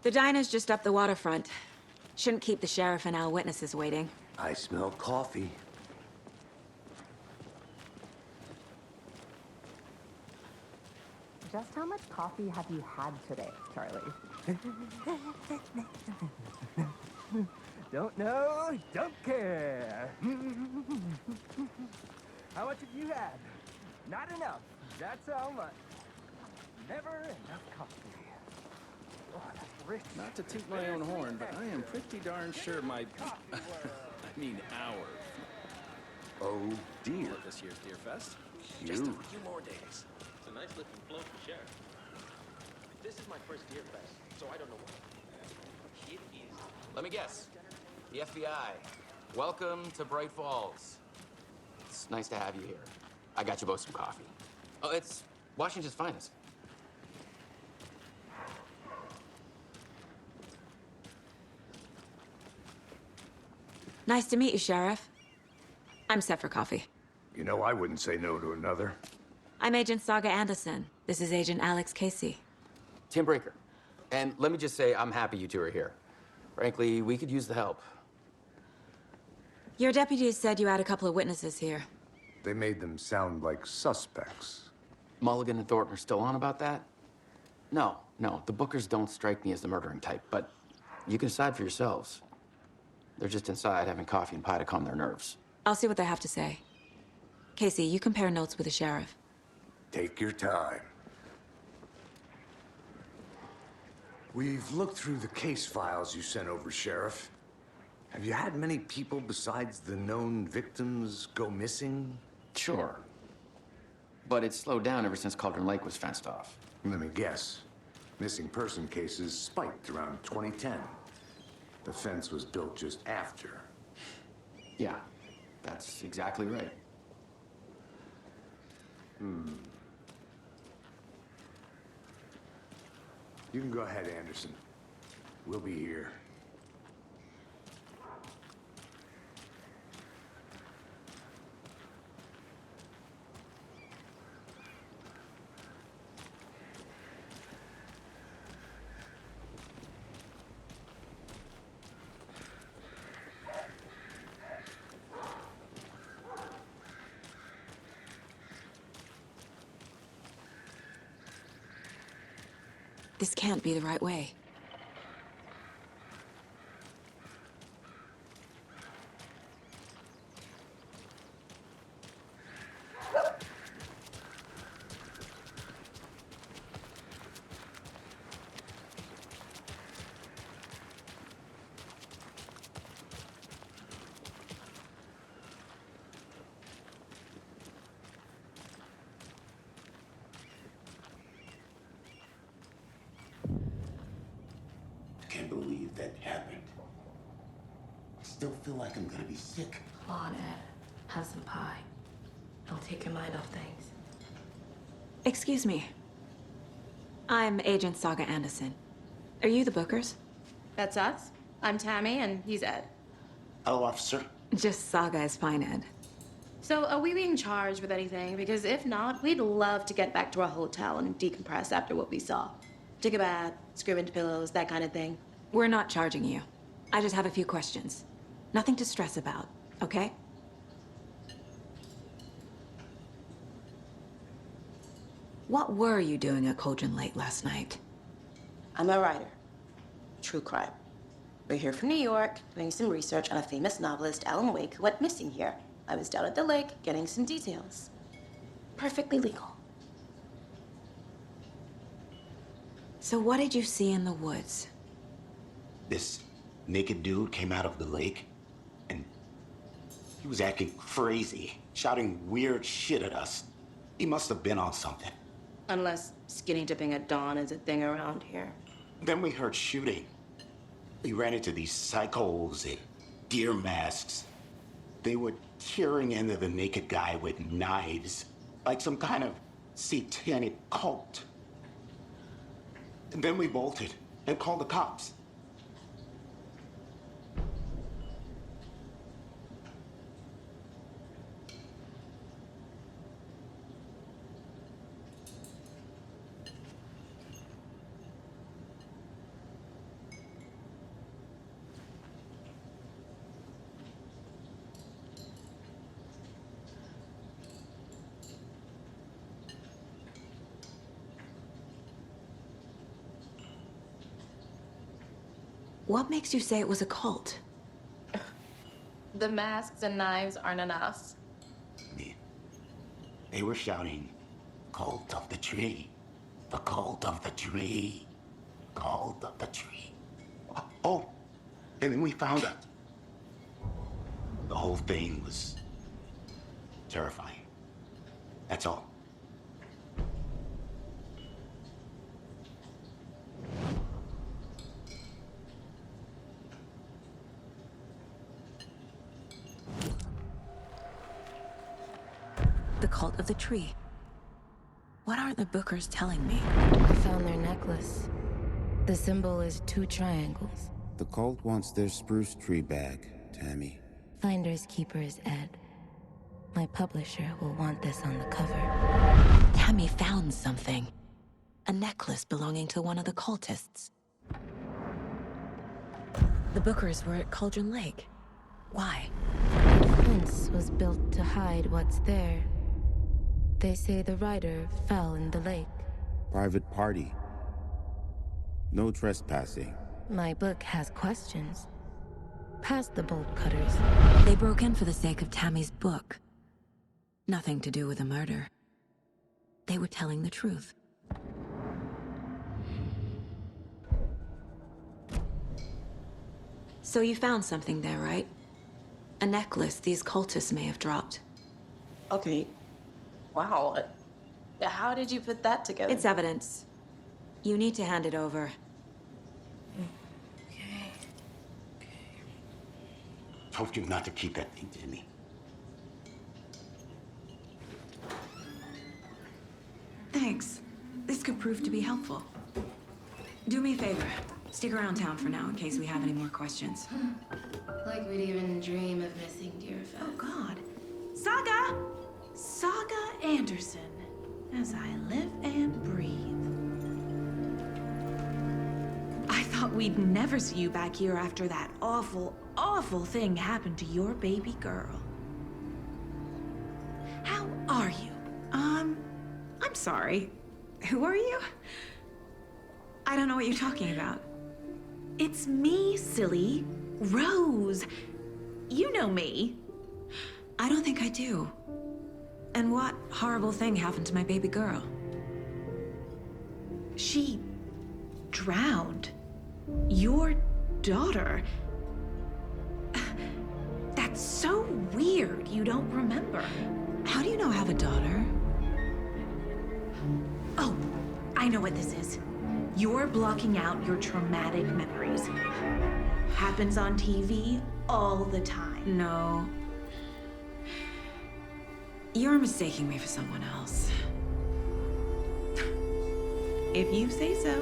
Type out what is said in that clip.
The diner's just up the waterfront. Shouldn't keep the sheriff and our witnesses waiting. I smell coffee. Just how much coffee have you had today, Charlie? Don't know, don't care. How much have you had? Not enough. That's how much. Never enough coffee. Oh, that's rich. Not to toot my own horn, but I am pretty darn sure my... I mean, our... Oh, dear. of this year's Deer Fest. Just a few more days. It's a nice looking float for Sheriff. This is my first Deer Fest, so I don't know what. It is. Let me guess. The FBI. Welcome to Bright Falls. It's nice to have you here. I got you both some coffee. Oh, it's Washington's finest. Nice to meet you, Sheriff. I'm set for coffee. You know, I wouldn't say no to another. I'm Agent Saga Anderson. This is Agent Alex Casey. Tim Brinker. And let me just say, I'm happy you two are here. Frankly, we could use the help. Your deputies said you had a couple of witnesses here. They made them sound like suspects. Mulligan and Thornton are still on about that? No, the Bookers don't strike me as the murdering type, but you can decide for yourselves. They're just inside having coffee and pie to calm their nerves. I'll see what they have to say. Casey, you compare notes with the sheriff. Take your time. We've looked through the case files you sent over, Sheriff. Have you had many people besides the known victims go missing? Sure. But it's slowed down ever since Cauldron Lake was fenced off. Let me guess. Missing person cases spiked around 2010. The fence was built just after. Yeah, that's exactly right. You can go ahead, Anderson. We'll be here. This can't be the right way. Can't believe that happened. I still feel like I'm gonna be sick. Come on, Ed. Have some pie. Don't take your mind off things. Excuse me. I'm Agent Saga Anderson. Are you the Bookers? That's us. I'm Tammy, and he's Ed. Hello, officer. Just Saga is fine, Ed. So, are we being charged with anything? Because if not, we'd love to get back to our hotel and decompress after what we saw. Take a bath, scream into pillows, that kind of thing. We're not charging you. I just have a few questions. Nothing to stress about, okay? What were you doing at Cauldron Lake last night? I'm a writer. True crime. We're here from New York, doing some research on a famous novelist, Alan Wake, who went missing here. I was down at the lake, getting some details. Perfectly legal. So what did you see in the woods? This naked dude came out of the lake, and he was acting crazy, shouting weird shit at us. He must have been on something. Unless skinny dipping at dawn is a thing around here. Then we heard shooting. We ran into these psychos in deer masks. They were tearing into the naked guy with knives, like some kind of satanic cult. And then we bolted and called the cops. What makes you say it was a cult? The masks and knives aren't enough. They were shouting, "Cult of the tree, the cult of the tree, cult of the tree." Oh, and then we found out. The whole thing was terrifying. That's all. The cult of the tree. What are the Bookers telling me? I found their necklace. The symbol is 2 triangles. The cult wants their spruce tree back, Tammy. Finders keepers, Ed. My publisher will want this on the cover. Tammy found something. A necklace belonging to one of the cultists. The Bookers were at Cauldron Lake. Why? The fence was built to hide what's there. They say the rider fell in the lake. Private party. No trespassing. My book has questions. Past the bolt cutters. They broke in for the sake of Tammy's book. Nothing to do with a murder. They were telling the truth. So you found something there, right? A necklace these cultists may have dropped. Okay. Wow. How did you put that together? It's evidence. You need to hand it over. Told you not to keep that thing to me. Thanks. This could prove to be helpful. Do me a favor. Stick around town for now in case we have any more questions. Like we'd even dream of missing Deerfest. Oh, God. Saga! Saga Anderson. As I live and breathe. I thought we'd never see you back here after that awful, awful thing happened to your baby girl. How are you? I'm sorry. Who are you? I don't know what you're talking about. It's me, silly. Rose. You know me. I don't think I do. And what horrible thing happened to my baby girl? She drowned. Your daughter. That's so weird you don't remember. How do you know I have a daughter? Oh, I know what this is. You're blocking out your traumatic memories. Happens on TV all the time. No. You're mistaking me for someone else. If you say so.